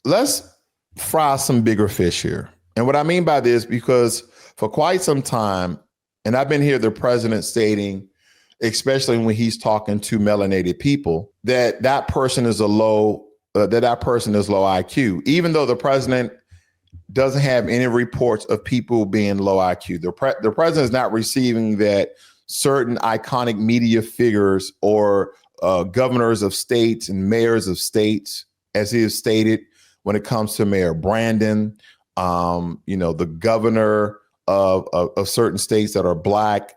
let's fry some bigger fish here. And what I mean by this, because for quite some time, and I've been hearing the president stating, especially when he's talking to melanated people, that person is low IQ, even though the president doesn't have any reports of people being low IQ. The president is not receiving that certain iconic media figures or governors of states and mayors of states, as he has stated, when it comes to Mayor Brandon, the governor of certain states that are Black,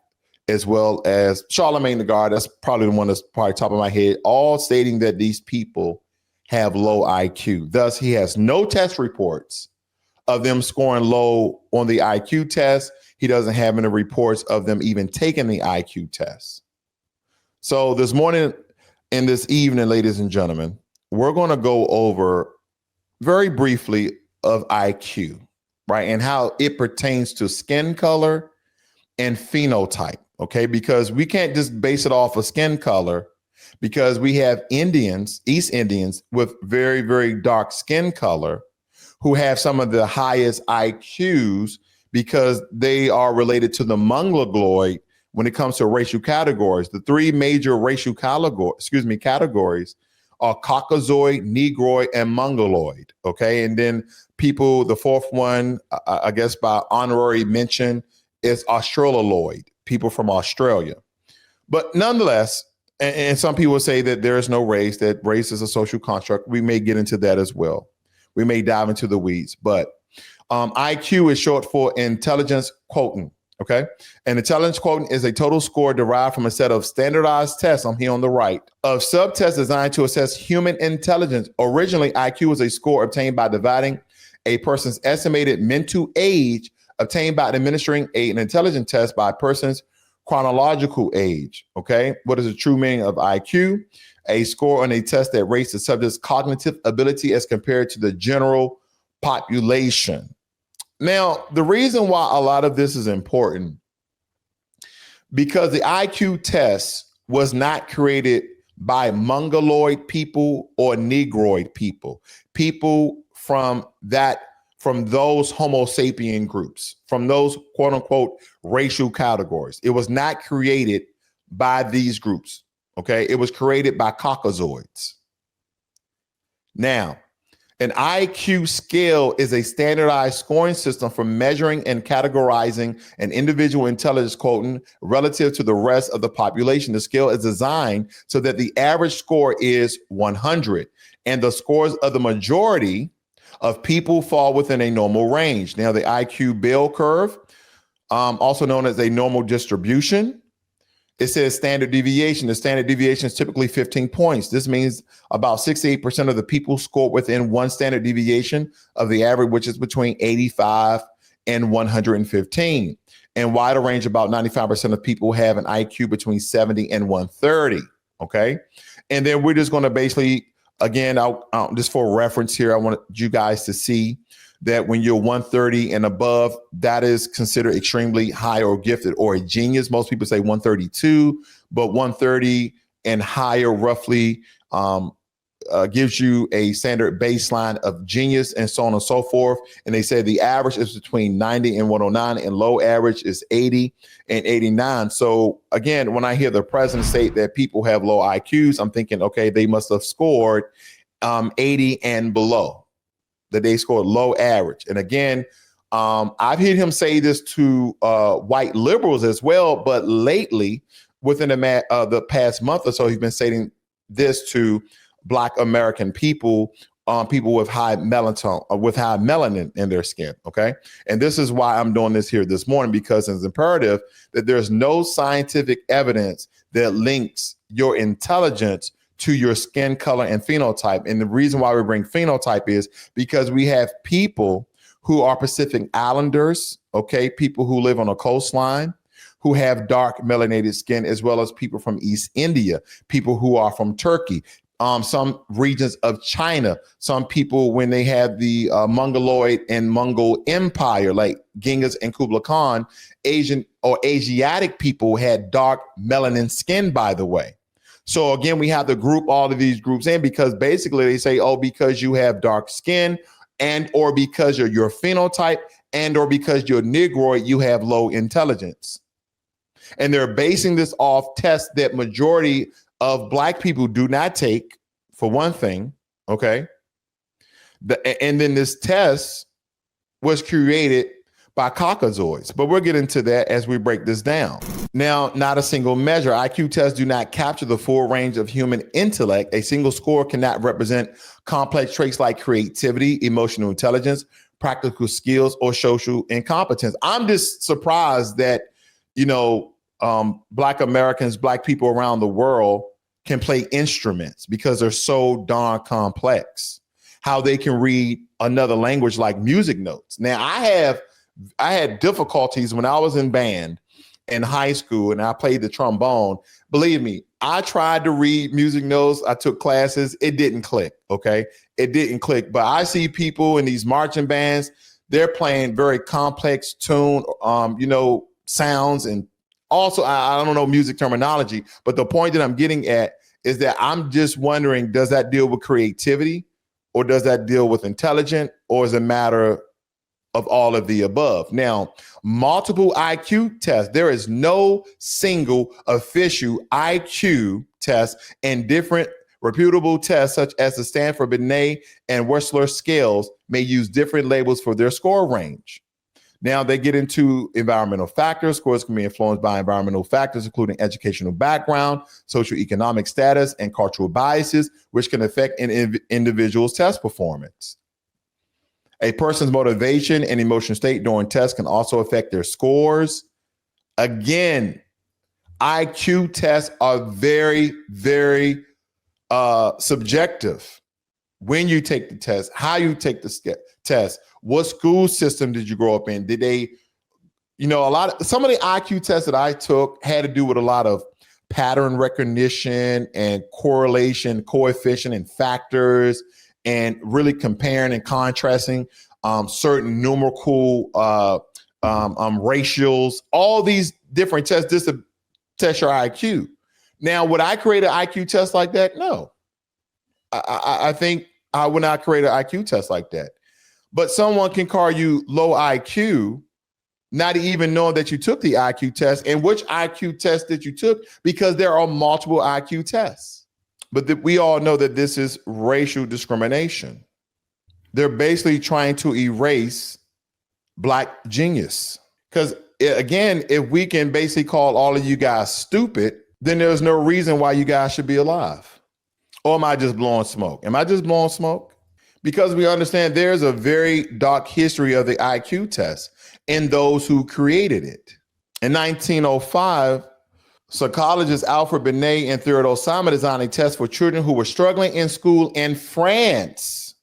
as well as Charlemagne the God. That's probably the one that's probably top of my head, all stating that these people have low IQ. Thus, he has no test reports of them scoring low on the IQ test. He doesn't have any reports of them even taking the IQ test. So this morning and this evening, ladies and gentlemen, we're going to go over very briefly of IQ, right? And how it pertains to skin color and phenotype, okay? Because we can't just base it off of skin color, because we have Indians, East Indians with very, very dark skin color who have some of the highest IQs because they are related to the Mongoloid when it comes to racial categories. The three major racial categories are Caucasoid, Negroid, and Mongoloid, okay? And then people, the fourth one, I guess by honorary mention, is Australoid, people from Australia. But nonetheless, and some people say that there is no race, that race is a social construct. We may get into that as well. We may dive into the weeds, but IQ is short for intelligence quotient, okay? And intelligence quotient is a total score derived from a set of standardized tests, I'm here on the right, of subtests designed to assess human intelligence. Originally, IQ was a score obtained by dividing a person's estimated mental age obtained by administering an intelligence test by a person's chronological age, okay? What is the true meaning of IQ? A score on a test that rates the subject's cognitive ability as compared to the general population. Now, the reason why a lot of this is important, because the IQ test was not created by Mongoloid people or Negroid people from those Homo sapien groups, from those quote unquote racial categories. It was not created by these groups. Okay, it was created by Caucasoids. Now, an IQ scale is a standardized scoring system for measuring and categorizing an individual intelligence quotient relative to the rest of the population. The scale is designed so that the average score is 100, and the scores of the majority of people fall within a normal range. Now, the IQ bell curve, also known as a normal distribution, it says standard deviation. The standard deviation is typically 15 points. This means about 68% of the people score within one standard deviation of the average, which is between 85 and 115. And wider range, about 95% of people have an IQ between 70 and 130, okay? And then we're just gonna basically, again, just for reference here, I want you guys to see that when you're 130 and above, that is considered extremely high or gifted or a genius. Most people say 132, but 130 and higher roughly gives you a standard baseline of genius and so on and so forth. And they say the average is between 90 and 109, and low average is 80 and 89. So again, when I hear the president say that people have low IQs, I'm thinking, okay, they must have scored 80 and below, that they scored low average. And again, I've heard him say this to white liberals as well, but lately, within the past month or so, he's been saying this to Black American people, people with high melanin in their skin, okay? And this is why I'm doing this here this morning, because it's imperative that there's no scientific evidence that links your intelligence to your skin color and phenotype. And the reason why we bring phenotype is because we have people who are Pacific Islanders, okay, people who live on a coastline, who have dark melanated skin, as well as people from East India, people who are from Turkey, some regions of China, some people when they had the Mongoloid and Mongol Empire, like Genghis and Kublai Khan, Asian or Asiatic people had dark melanin skin, by the way. So again, we have to group all of these groups in because basically they say, oh, because you have dark skin and or because you're your phenotype and or because you're Negroid, you have low intelligence. And they're basing this off tests that majority of Black people do not take, for one thing, okay? And then this test was created by Caucasoids, but we'll get into that as we break this down. Now, not a single measure. IQ tests do not capture the full range of human intellect. A single score cannot represent complex traits like creativity, emotional intelligence, practical skills, or social incompetence. I'm just surprised that, Black Americans, Black people around the world can play instruments because they're so darn complex. How they can read another language like music notes. Now, I had difficulties when I was in band in high school and I played the trombone. Believe me, I tried to read music notes. I took classes. It didn't click. Okay. It didn't click. But I see people in these marching bands, they're playing very complex tune, sounds. And also, I don't know music terminology, but the point that I'm getting at is that I'm just wondering, does that deal with creativity or does that deal with intelligence, or is it a matter of all of the above? Now, multiple IQ tests. There is no single official IQ test, and different reputable tests such as the Stanford Binet and Wechsler scales may use different labels for their score range. Now they get into environmental factors. Scores can be influenced by environmental factors, including educational background, socioeconomic status, and cultural biases, which can affect an individual's test performance. A person's motivation and emotional state during tests can also affect their scores. Again, IQ tests are very, very subjective. When you take the test, how you take the test, what school system did you grow up in? Did they, some of the IQ tests that I took had to do with a lot of pattern recognition and correlation, coefficient, and factors, and really comparing and contrasting certain numerical ratios, all these different tests just to test your IQ. Now, would I create an IQ test like that? No. I think I would not create an IQ test like that. But someone can call you low IQ, not even knowing that you took the IQ test and which IQ test that you took, because there are multiple IQ tests. But we all know that this is racial discrimination. They're basically trying to erase Black genius. Because again, if we can basically call all of you guys stupid, then there's no reason why you guys should be alive. Or am I just blowing smoke? Am I just blowing smoke? Because we understand there's a very dark history of the IQ test and those who created it. In 1905, psychologists Alfred Binet and Theodore Simon designed a test for children who were struggling in school in France,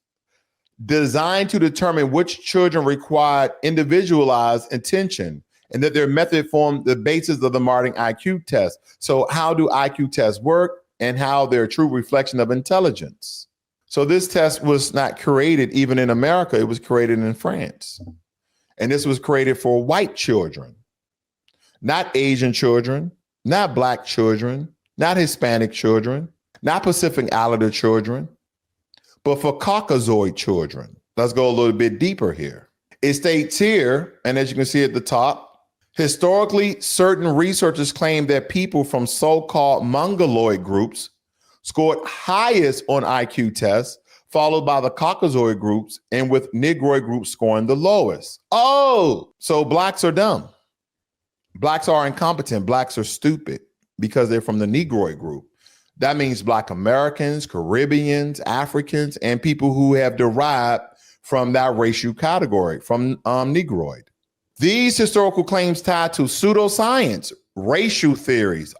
designed to determine which children required individualized attention, and that their method formed the basis of the modern IQ test. So how do IQ tests work and how they're a true reflection of intelligence? So this test was not created even in America. It was created in France. And this was created for white children, not Asian children, not Black children, not Hispanic children, not Pacific Islander children, but for Caucasoid children. Let's go a little bit deeper here. It states here, and as you can see at the top, historically, certain researchers claim that people from so-called Mongoloid groups scored highest on IQ tests, followed by the Caucasoid groups, and with Negroid groups scoring the lowest. Oh, so Blacks are dumb. Blacks are incompetent. Blacks are stupid because they're from the Negroid group. That means Black Americans, Caribbeans, Africans, and people who have derived from that racial category, from Negroid. These historical claims tied to pseudoscience, racial theories,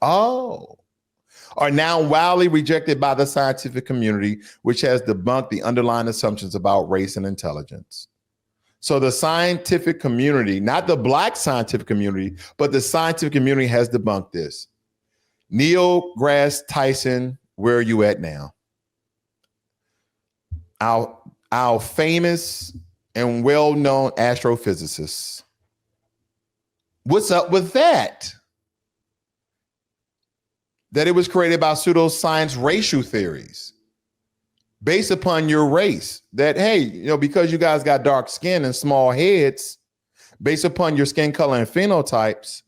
are now widely rejected by the scientific community, which has debunked the underlying assumptions about race and intelligence. So the scientific community, not the Black scientific community, but the scientific community has debunked this. Neil deGrasse Tyson, where are you at now? Our famous and well-known astrophysicist. What's up with that? that it was created by pseudoscience racial theories based upon your race. That, hey, because you guys got dark skin and small heads, based upon your skin color and phenotypes,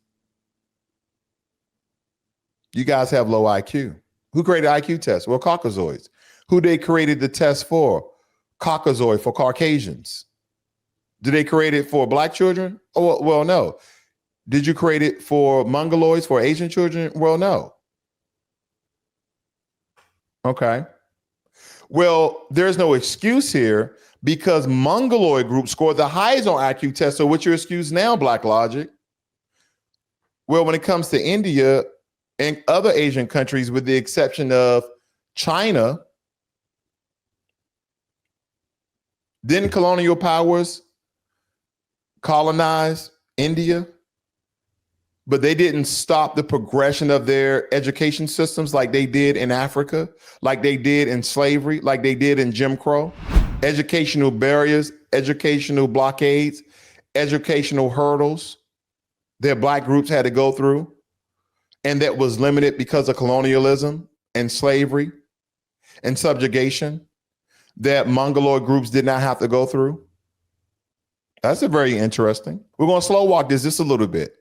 you guys have low IQ. Who created IQ tests? Well, Caucasoids. Who they created the test for? Caucasoid, for Caucasians. Did they create it for black children? Oh, well, no. Did you create it for Mongoloids, for Asian children? Well, no. Okay. Well, there's no excuse here because Mongoloid group scored the highest on IQ test. So what's your excuse now, Blacklogic? Well, when it comes to India and other Asian countries, with the exception of China, didn't colonial powers colonize India? But they didn't stop the progression of their education systems like they did in Africa, like they did in slavery, like they did in Jim Crow. Educational barriers, educational blockades, educational hurdles that black groups had to go through, and that was limited because of colonialism and slavery and subjugation that Mongoloid groups did not have to go through. That's a very interesting. We're going to slow walk this just a little bit.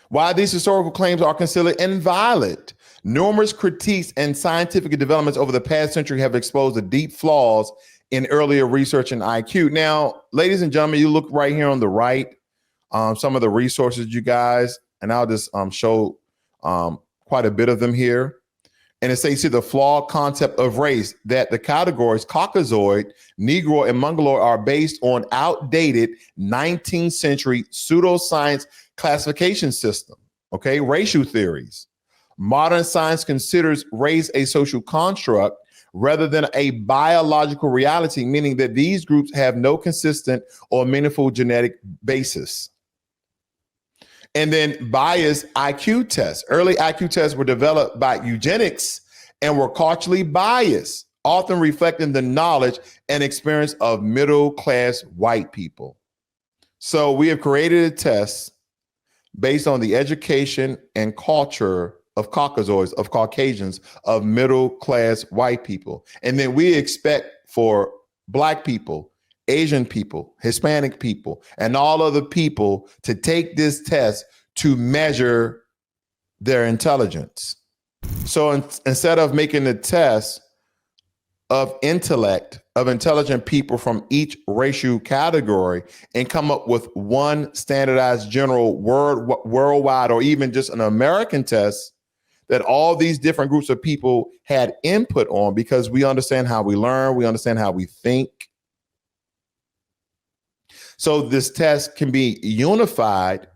Why these historical claims are considered invalid. Numerous critiques and scientific developments over the past century have exposed the deep flaws in earlier research in IQ. Now, ladies and gentlemen, you look right here on the right, some of the resources, you guys, and I'll just show quite a bit of them here. And it says here the flawed concept of race, that the categories Caucasoid, Negro, and Mongoloid are based on outdated 19th century pseudoscience classification system, okay, racial theories. Modern science considers race a social construct rather than a biological reality, meaning that these groups have no consistent or meaningful genetic basis. And then biased IQ tests. Early IQ tests were developed by eugenics and were culturally biased, often reflecting the knowledge and experience of middle-class white people. So we have created a test based on the education and culture of Caucasoids, of Caucasians, of middle-class white people. And then we expect for black people, Asian people, Hispanic people, and all other people to take this test to measure their intelligence. So instead of making a test of intellect, of intelligent people from each racial category and come up with one standardized general worldwide or even just an American test that all these different groups of people had input on, because we understand how we learn, we understand how we think. So this test can be unified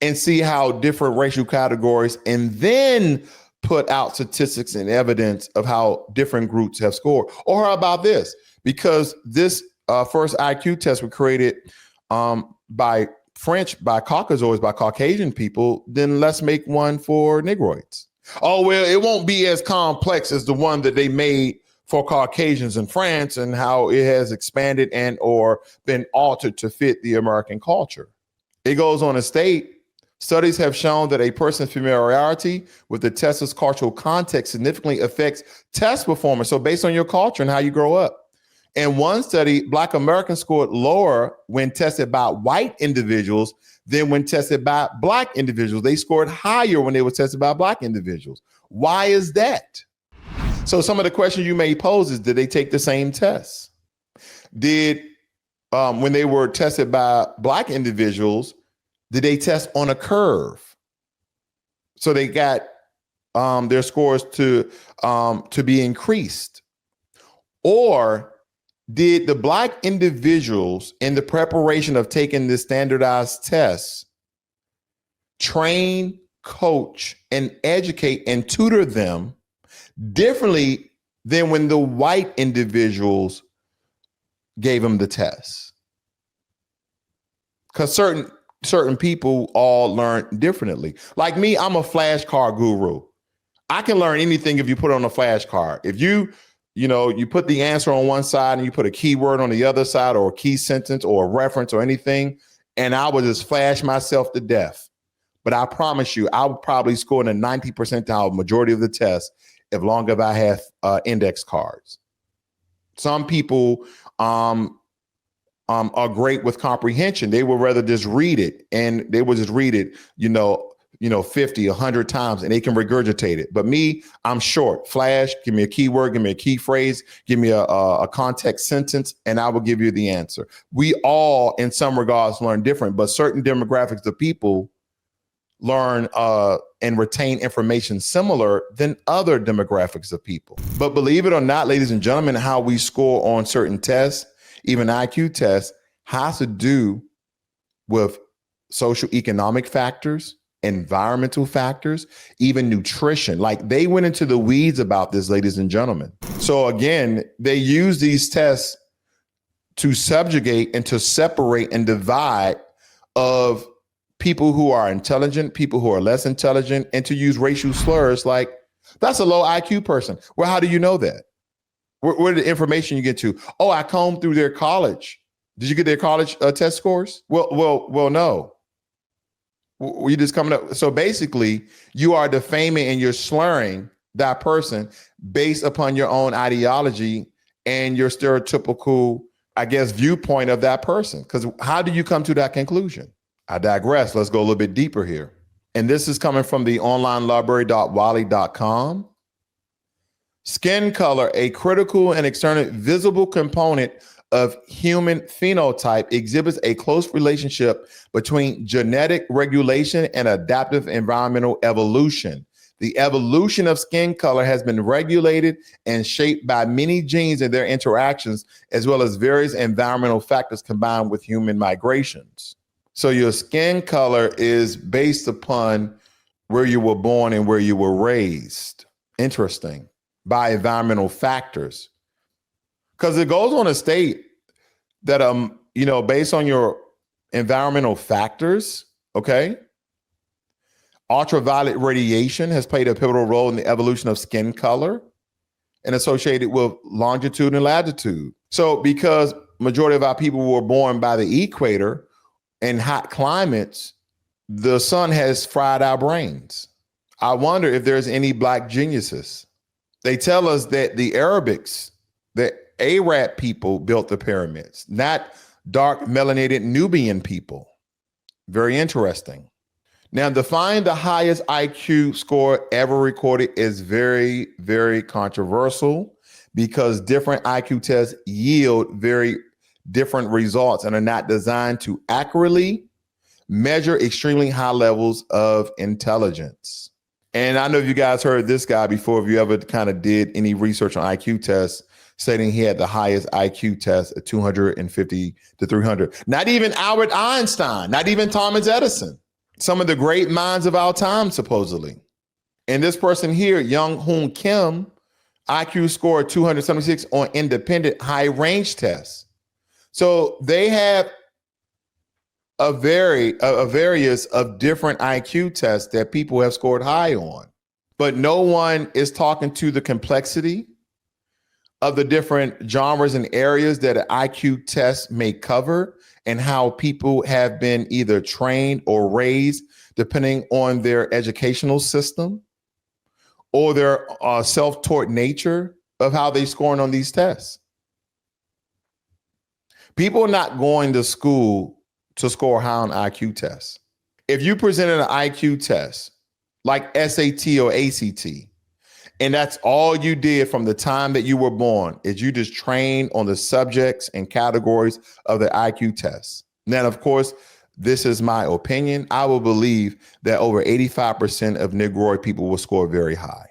and see how different racial categories, and then put out statistics and evidence of how different groups have scored. Or how about this? Because this first IQ test was created by Caucasoids, by Caucasian people, then let's make one for Negroids. Oh, well, it won't be as complex as the one that they made for Caucasians in France and how it has expanded and or been altered to fit the American culture. It goes on to state, studies have shown that a person's familiarity with the test's cultural context significantly affects test performance. So based on your culture and how you grow up. In one study, Black Americans scored lower when tested by white individuals than when tested by Black individuals. They scored higher when they were tested by Black individuals. Why is that? So some of the questions you may pose is, did they take the same tests? Did, when they were tested by Black individuals, did they test on a curve? So they got their scores to be increased? Or did the Black individuals in the preparation of taking this standardized test train, coach, and educate and tutor them differently than when the white individuals gave them the test? Because certain people all learn differently. Like me, I'm a flashcard guru. I can learn anything if you put it on a flashcard. If you put the answer on one side and you put a keyword on the other side, or a key sentence or a reference or anything, and I would just flash myself to death. But I promise you, I would probably score in the 90th percentile majority of the tests as long as I have index cards. Some people are great with comprehension. They would rather just read it, and they would just read it, 50, 100 times, and they can regurgitate it. But me, I'm short. Flash, give me a keyword, give me a key phrase, give me a context sentence, and I will give you the answer. We all, in some regards, learn different, but certain demographics of people learn and retain information similar than other demographics of people. But believe it or not, ladies and gentlemen, how we score on certain tests, even IQ tests, has to do with social economic factors, environmental factors, even nutrition. Like, they went into the weeds about this, ladies and gentlemen. So again, they use these tests to subjugate and to separate and divide of people who are intelligent, people who are less intelligent, and to use racial slurs like, that's a low IQ person. Well, how do you know that? Where did the information you get to? Oh, I combed through their college. Did you get their college test scores? Well, no. You just coming up. So basically, you are defaming and you're slurring that person based upon your own ideology and your stereotypical, I guess, viewpoint of that person. Because how do you come to that conclusion? I digress. Let's go a little bit deeper here. And this is coming from the online library.wiley.com. Skin color, a critical and external visible component of human phenotype, exhibits a close relationship between genetic regulation and adaptive environmental evolution. The evolution of skin color has been regulated and shaped by many genes and their interactions, as well as various environmental factors combined with human migrations. So your skin color is based upon where you were born and where you were raised. Interesting. By environmental factors. Because it goes on to state that, based on your environmental factors, okay, ultraviolet radiation has played a pivotal role in the evolution of skin color and associated with longitude and latitude. So because majority of our people were born by the equator in hot climates, the sun has fried our brains. I wonder if there's any Black geniuses. They tell us that the Arabics, the Arab people built the pyramids, not dark melanated Nubian people. Very interesting. Now, to find the highest IQ score ever recorded is very, very controversial because different IQ tests yield very different results and are not designed to accurately measure extremely high levels of intelligence. And I know you guys heard this guy before, if you ever kind of did any research on IQ tests, stating he had the highest IQ test at 250 to 300. Not even Albert Einstein, not even Thomas Edison. Some of the great minds of our time, supposedly. And this person here, Young Hoon Kim, IQ scored 276 on independent high range tests. So they have a various of different IQ tests that people have scored high on, but no one is talking to the complexity of the different genres and areas that an IQ test may cover and how people have been either trained or raised depending on their educational system or their self-taught nature of how they scoring on these tests. People are not going to school to score high on IQ tests. If you presented an IQ test like SAT or ACT, and that's all you did from the time that you were born, is you just trained on the subjects and categories of the IQ test. Now, of course, this is my opinion. I will believe that over 85% of Negroid people will score very high.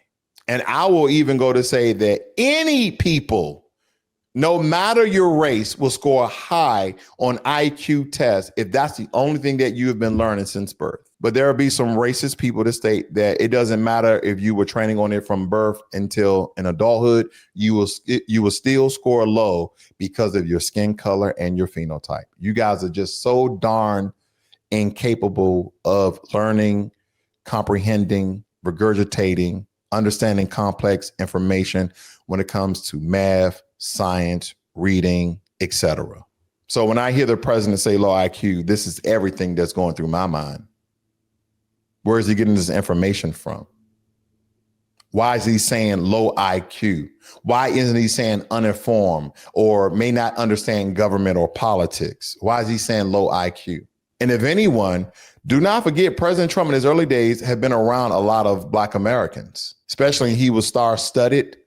And I will even go to say that any people, no matter your race, will score high on IQ tests if that's the only thing that you have been learning since birth. But there will be some racist people that state that it doesn't matter if you were training on it from birth until in adulthood, you will still score low because of your skin color and your phenotype. You guys are just so darn incapable of learning, comprehending, regurgitating, understanding complex information when it comes to math, science, reading, etc. So when I hear the president say low IQ, this is everything that's going through my mind. Where is he getting this information from? Why is he saying low IQ? Why isn't he saying uninformed or may not understand government or politics? Why is he saying low IQ? And if anyone, do not forget President Trump in his early days had been around a lot of Black Americans, especially he was star-studded.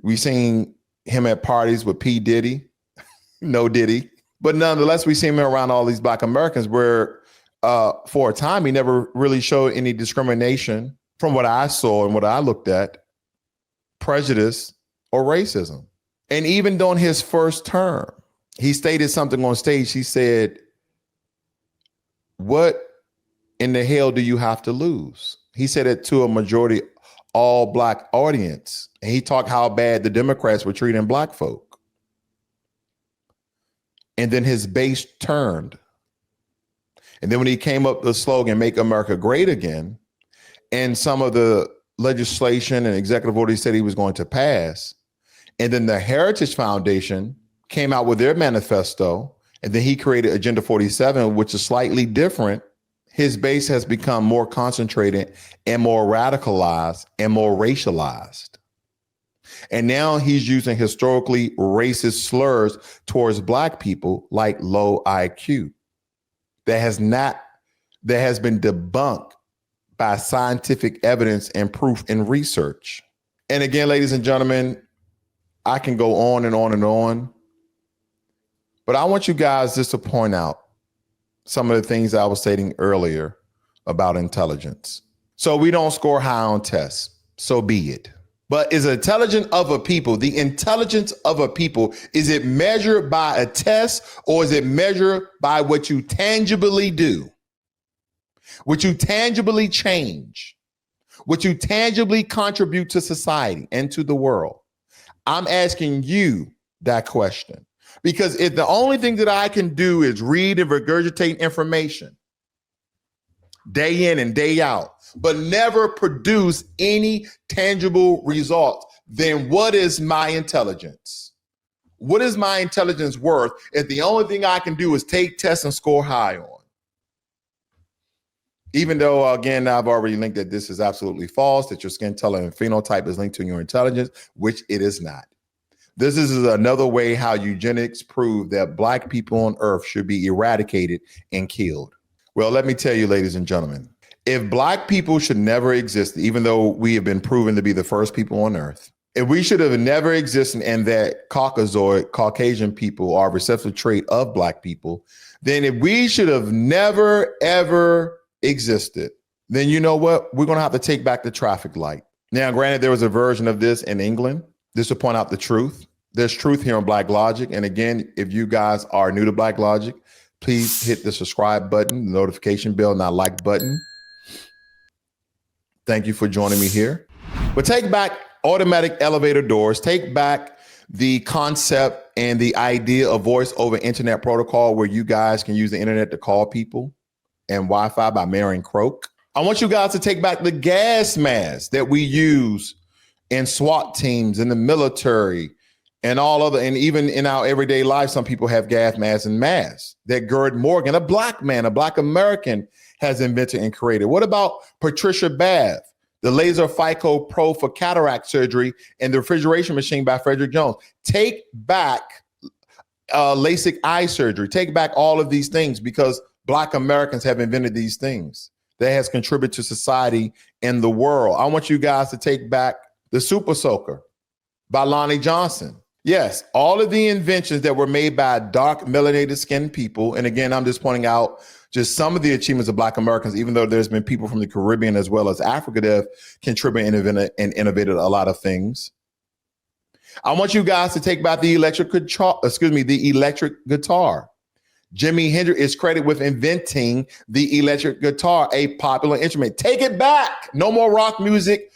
We've seen him at parties with P. Diddy, no Diddy. But nonetheless, we see him around all these Black Americans where for a time, he never really showed any discrimination from what I saw and what I looked at, prejudice or racism. And even during his first term, he stated something on stage. He said, "What in the hell do you have to lose?" He said it to a majority all Black audience. And he talked how bad the Democrats were treating Black folk. And then his base turned. And then when he came up with the slogan, "Make America Great Again," and some of the legislation and executive order he said he was going to pass, and then the Heritage Foundation came out with their manifesto, and then he created Agenda 47, which is slightly different. His base has become more concentrated and more radicalized and more racialized. And now he's using historically racist slurs towards Black people like low IQ. That has been debunked by scientific evidence and proof and research. And again, ladies and gentlemen, I can go on and on and on, but I want you guys just to point out some of the things I was stating earlier about intelligence. So we don't score high on tests, so be it. But is intelligence of a people, the intelligence of a people, is it measured by a test or is it measured by what you tangibly do? What you tangibly change? What you tangibly contribute to society and to the world? I'm asking you that question because if the only thing that I can do is read and regurgitate information day in and day out, but never produce any tangible results, then what is my intelligence? What is my intelligence worth if the only thing I can do is take tests and score high on? Even though, again, I've already linked that this is absolutely false, that your skin color and phenotype is linked to your intelligence, which it is not. This is another way how eugenics prove that Black people on Earth should be eradicated and killed. Well, let me tell you, ladies and gentlemen, if Black people should never exist, even though we have been proven to be the first people on Earth, if we should have never existed and that Caucasian people are a recessive trait of Black people, then if we should have never, ever existed, then you know what? We're going to have to take back the traffic light. Now, granted, there was a version of this in England. This will point out the truth. There's truth here on Blacklogic. And again, if you guys are new to Blacklogic, please hit the subscribe button, the notification bell, and that like button. Thank you for joining me here. But take back automatic elevator doors. Take back the concept and the idea of voice over internet protocol where you guys can use the internet to call people, and Wi-Fi by Marion Croak. I want you guys to take back the gas masks that we use in SWAT teams, in the military, and all other, and even in our everyday life, some people have gas masks and masks that Gerd Morgan, a Black man, a Black American, has invented and created. What about Patricia Bath, the laser Phyco Pro for cataract surgery, and the refrigeration machine by Frederick Jones? Take back LASIK eye surgery. Take back all of these things because Black Americans have invented these things that has contributed to society and the world. I want you guys to take back the Super Soaker by Lonnie Johnson. Yes, all of the inventions that were made by dark melanated skinned people. And again, I'm just pointing out just some of the achievements of Black Americans, even though there's been people from the Caribbean as well as Africa that have contributed and innovated a lot of things. I want you guys to take back the electric guitar. Jimi Hendrix is credited with inventing the electric guitar, a popular instrument. Take it back. No more rock music,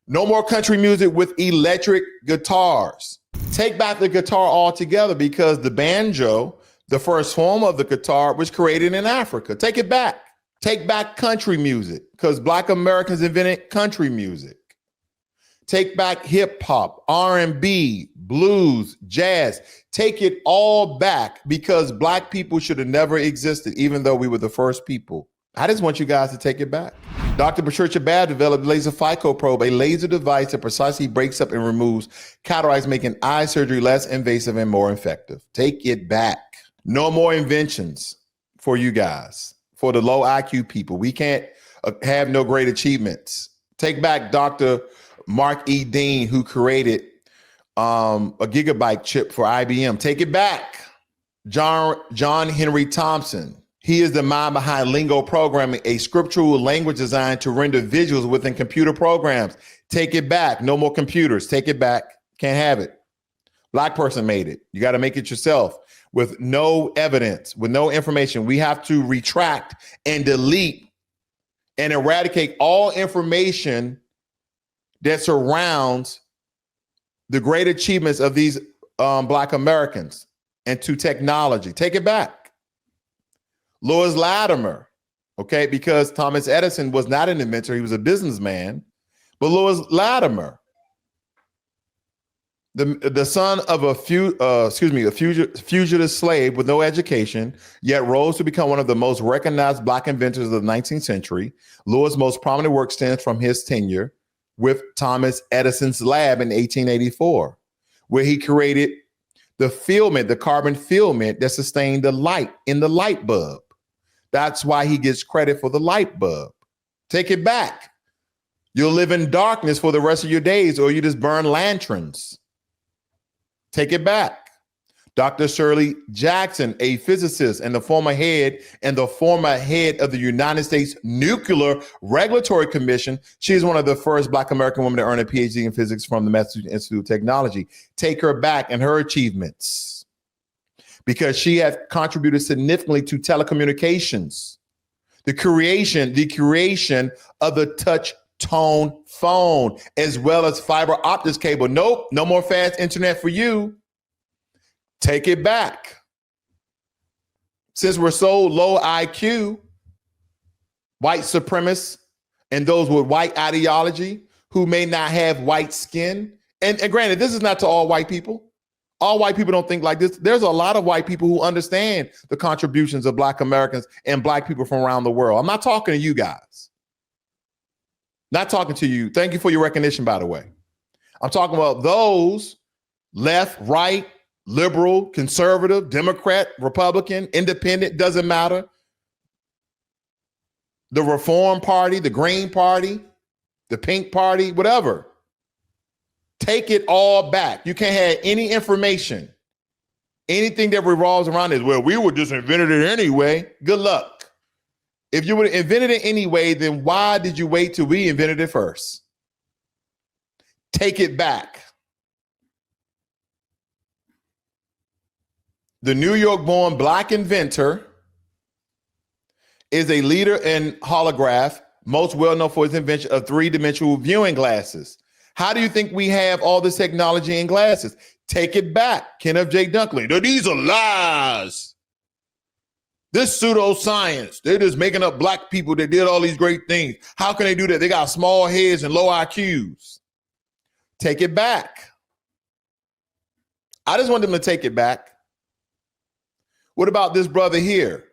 no more country music with electric guitars. Take back the guitar altogether because the banjo, the first form of the guitar, was created in Africa. Take it back. Take back country music because Black Americans invented country music. Take back hip hop, R&B, blues, jazz. Take it all back because Black people should have never existed, even though we were the first people. I just want you guys to take it back. Dr. Patricia Babb developed laser phyco probe, a laser device that precisely breaks up and removes cataracts, making eye surgery less invasive and more effective. Take it back. No more inventions for you guys, for the low IQ people. We can't have no great achievements. Take back Dr. Mark E. Dean, who created a gigabyte chip for IBM. Take it back. John Henry Thompson. He is the mind behind lingo programming, a scriptural language designed to render visuals within computer programs. Take it back. No more computers. Take it back. Can't have it. Black person made it. You got to make it yourself with no evidence, with no information. We have to retract and delete and eradicate all information that surrounds the great achievements of these Black Americans and to technology. Take it back. Lewis Latimer, okay, because Thomas Edison was not an inventor, he was a businessman, but Lewis Latimer, the son of a fugitive slave with no education, yet rose to become one of the most recognized Black inventors of the 19th century. Lewis' most prominent work stems from his tenure with Thomas Edison's lab in 1884, where he created the filament, the carbon filament that sustained the light in the light bulb. That's why he gets credit for the light bulb. Take it back. You'll live in darkness for the rest of your days, or you just burn lanterns. Take it back. Dr. Shirley Jackson, a physicist and the former head of the United States Nuclear Regulatory Commission. She is one of the first Black American women to earn a PhD in physics from the Massachusetts Institute of Technology. Take her back and her achievements, because she has contributed significantly to telecommunications, the creation of the touch tone phone, as well as fiber optics cable. Nope, no more fast internet for you. Take it back. Since we're so low IQ, white supremacists and those with white ideology who may not have white skin, and granted, this is not to all white people. All white people don't think like this. There's a lot of white people who understand the contributions of Black Americans and Black people from around the world. I'm not talking to you guys. Not talking to you. Thank you for your recognition, by the way. I'm talking about those left, right, liberal, conservative, Democrat, Republican, independent, doesn't matter. The Reform Party, the Green Party, the Pink Party, whatever. Take it all back. You can't have any information. Anything that revolves around this, well, we would just invented it anyway. Good luck. If you would have invented it anyway, then why did you wait till we invented it first? Take it back. The New York-born Black inventor is a leader in holograph, most well known for his invention of three-dimensional viewing glasses. How do you think we have all this technology in glasses? Take it back. Kenneth J. Dunkley. These are lies. This pseudoscience. They're just making up Black people that did all these great things. How can they do that? They got small heads and low IQs. Take it back. I just want them to take it back. What about this brother here,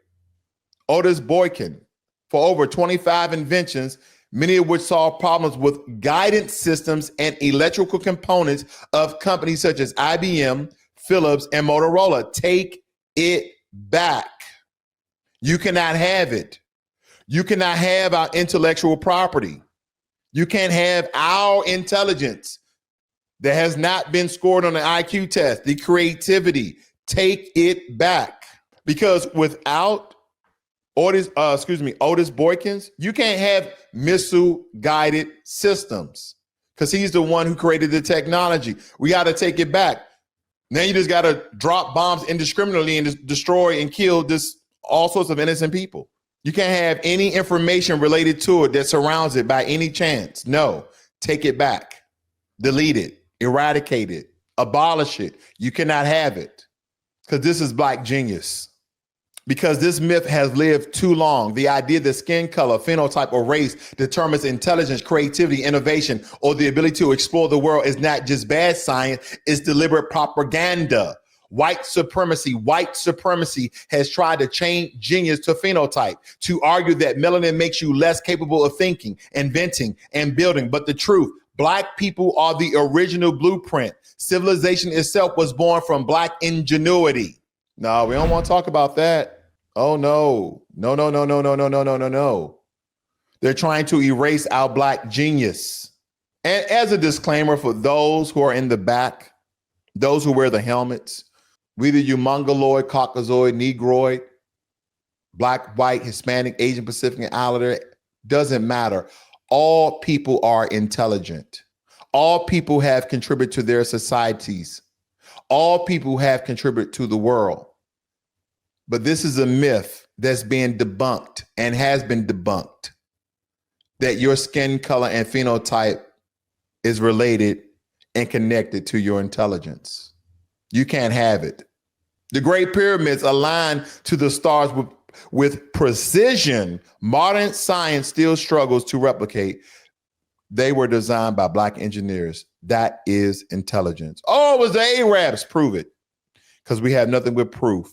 Otis Boykin, for over 25 inventions, many of which solve problems with guidance systems and electrical components of companies such as IBM, Philips, and Motorola. Take it back. You cannot have it. You cannot have our intellectual property. You can't have our intelligence that has not been scored on an IQ test, the creativity. Take it back. Because without Otis Boykins, you can't have missile guided systems, because he's the one who created the technology. We got to take it back. Now you just got to drop bombs indiscriminately and just destroy and kill all sorts of innocent people. You can't have any information related to it that surrounds it by any chance. No, take it back, delete it, eradicate it, abolish it. You cannot have it, because this is Black genius. Because this myth has lived too long. The idea that skin color, phenotype, or race determines intelligence, creativity, innovation, or the ability to explore the world is not just bad science, it's deliberate propaganda. White supremacy has tried to change genius to phenotype, to argue that melanin makes you less capable of thinking, inventing, and building. But the truth, Black people are the original blueprint. Civilization itself was born from Black ingenuity. No, we don't want to talk about that. Oh, no. No. They're trying to erase our Black genius. And as a disclaimer for those who are in the back, those who wear the helmets, whether you Mongoloid, Caucasoid, Negroid, Black, white, Hispanic, Asian, Pacific, and Islander, doesn't matter. All people are intelligent. All people have contributed to their societies. All people have contributed to the world. But this is a myth that's being debunked and has been debunked, that your skin color and phenotype is related and connected to your intelligence. You can't have it. The Great Pyramids align to the stars with precision modern science still struggles to replicate. They were designed by Black engineers. That is intelligence. Oh, it was the Arabs. Prove it. Because we have nothing but proof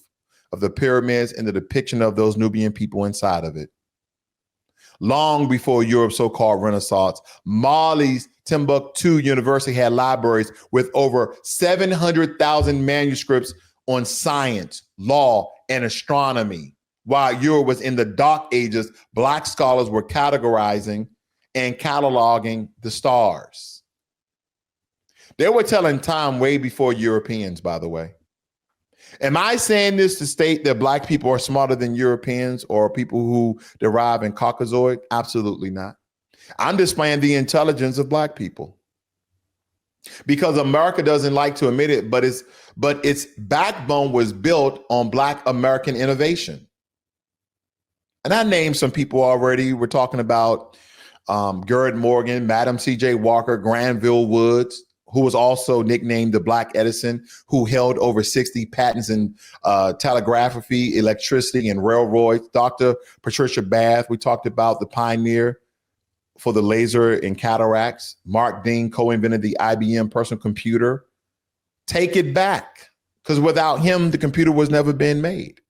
of the pyramids and the depiction of those Nubian people inside of it. Long before Europe's so-called Renaissance, Mali's Timbuktu University had libraries with over 700,000 manuscripts on science, law, and astronomy. While Europe was in the Dark Ages, Black scholars were categorizing and cataloging the stars. They were telling time way before Europeans, by the way. Am I saying this to state that Black people are smarter than Europeans or people who derive in Caucasoid? Absolutely not. I'm displaying the intelligence of Black people. Because America doesn't like to admit it, but its backbone was built on Black American innovation. And I named some people already. We're talking about Gerrit Morgan, Madam C.J. Walker, Granville Woods, who was also nicknamed the Black Edison, who held over 60 patents in telegraphy, electricity, and railroads. Dr. Patricia Bath, we talked about the pioneer for the laser and cataracts. Mark Dean co-invented the IBM personal computer. Take it back, because without him, the computer was never been made.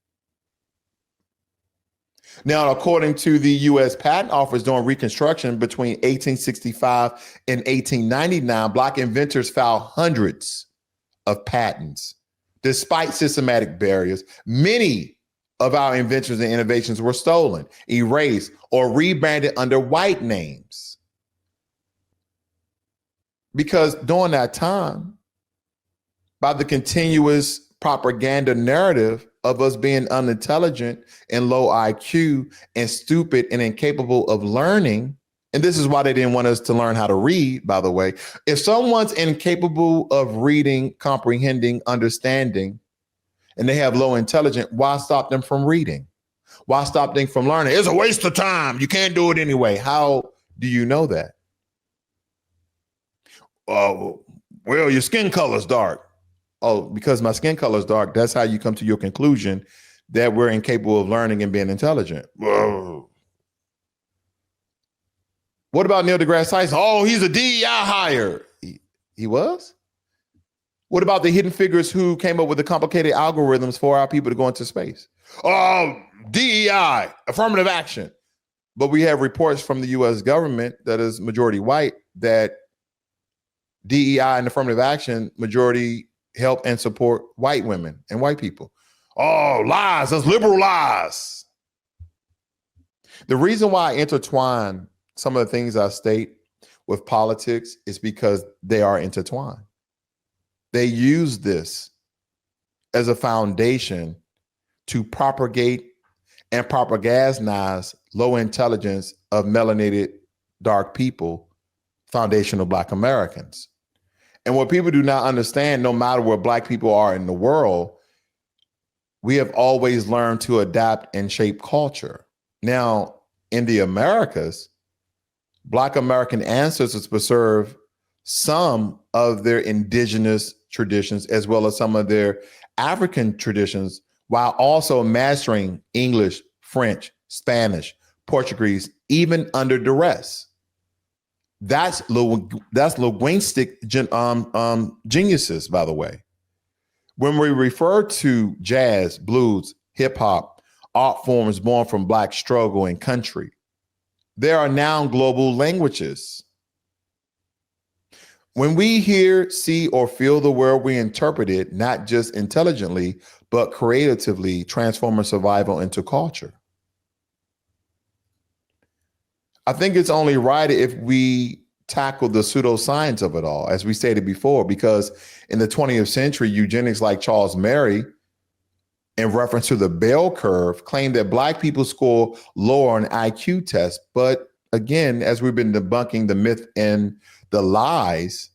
Now, according to the U.S. Patent Office during Reconstruction between 1865 and 1899, Black inventors filed hundreds of patents. Despite systematic barriers, many of our inventions and innovations were stolen, erased, or rebranded under white names. Because during that time, by the continuous propaganda narrative of us being unintelligent and low IQ and stupid and incapable of learning, and this is why they didn't want us to learn how to read, by the way. If someone's incapable of reading, comprehending, understanding, and they have low intelligence, why stop them from reading? Why stop them from learning? It's a waste of time. You can't do it anyway. How do you know that? Well, your skin color's dark. Oh, because my skin color is dark, that's how you come to your conclusion that we're incapable of learning and being intelligent. Whoa. What about Neil deGrasse Tyson? Oh, he's a DEI hire. He was? What about the hidden figures who came up with the complicated algorithms for our people to go into space? Oh, DEI, affirmative action. But we have reports from the U.S. government that is majority white that DEI and affirmative action majority help and support white women and white people. Oh, lies, that's liberal lies. The reason why I intertwine some of the things I state with politics is because they are intertwined. They use this as a foundation to propagate and propagandize low intelligence of melanated dark people, foundational Black Americans. And what people do not understand, no matter where Black people are in the world, we have always learned to adapt and shape culture. Now, in the Americas, Black American ancestors preserve some of their indigenous traditions as well as some of their African traditions, while also mastering English, French, Spanish, Portuguese, even under duress. That's linguistic geniuses, by the way. When we refer to jazz, blues, hip hop, art forms born from Black struggle and country, there are now global languages. When we hear, see, or feel the world, we interpret it not just intelligently, but creatively, transforming survival into culture. I think it's only right if we tackle the pseudoscience of it all, as we stated before, because in the 20th century, eugenics like Charles Murray, in reference to the bell curve, claimed that Black people score lower on IQ tests. But again, as we've been debunking the myth and the lies,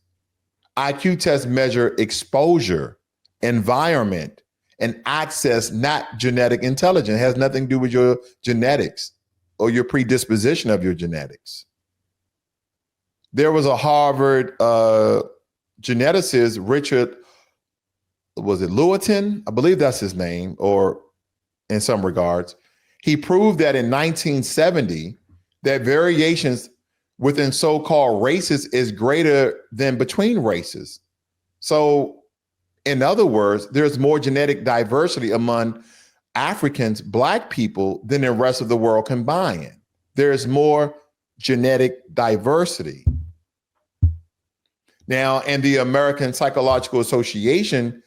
IQ tests measure exposure, environment, and access, not genetic intelligence. It has nothing to do with your genetics or your predisposition of your genetics. There was a Harvard geneticist, Richard, was it Lewitton? I believe that's his name, or in some regards. He proved that in 1970, that variations within so-called races is greater than between races. So in other words, there's more genetic diversity among Africans, Black people, than the rest of the world combined. There's more genetic diversity. Now, and the American Psychological Association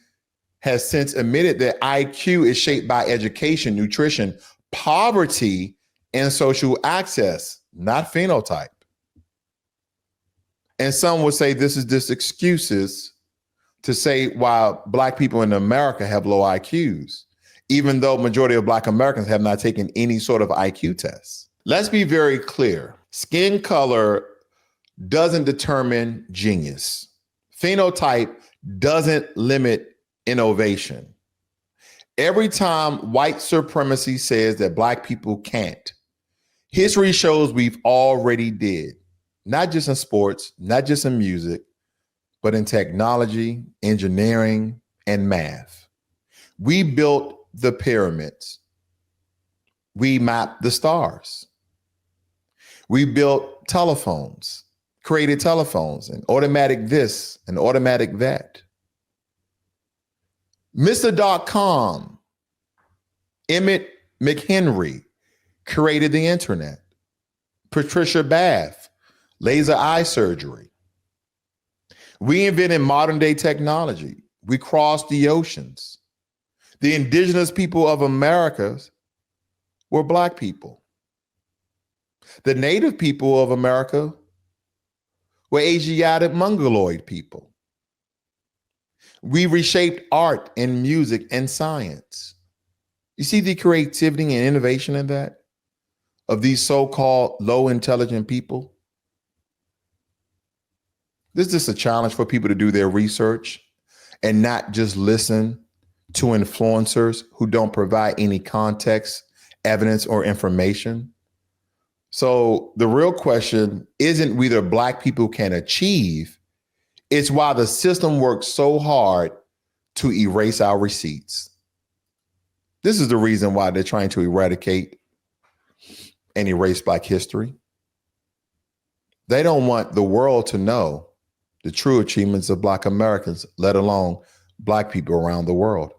has since admitted that IQ is shaped by education, nutrition, poverty, and social access, not phenotype. And some would say this is just excuses to say why Black people in America have low IQs, even though majority of Black Americans have not taken any sort of IQ tests. Let's be very clear. Skin color doesn't determine genius. Phenotype doesn't limit innovation. Every time white supremacy says that Black people can't, history shows we've already did, not just in sports, not just in music, but in technology, engineering, and math. We built the pyramids. We mapped the stars. We built telephones, created telephones, and automatic this and automatic that. Mr.com, Emmett McHenry created the internet. Patricia Bath, laser eye surgery. We invented modern day technology. We crossed the oceans. The indigenous people of America were Black people. The native people of America were Asiatic Mongoloid people. We reshaped art and music and science. You see the creativity and innovation in that, of these so-called low intelligent people? This is just a challenge for people to do their research and not just listen to influencers who don't provide any context, evidence, or information. So the real question isn't whether Black people can achieve, it's why the system works so hard to erase our receipts. This is the reason why they're trying to eradicate and erase Black history. They don't want the world to know the true achievements of Black Americans, let alone Black people around the world.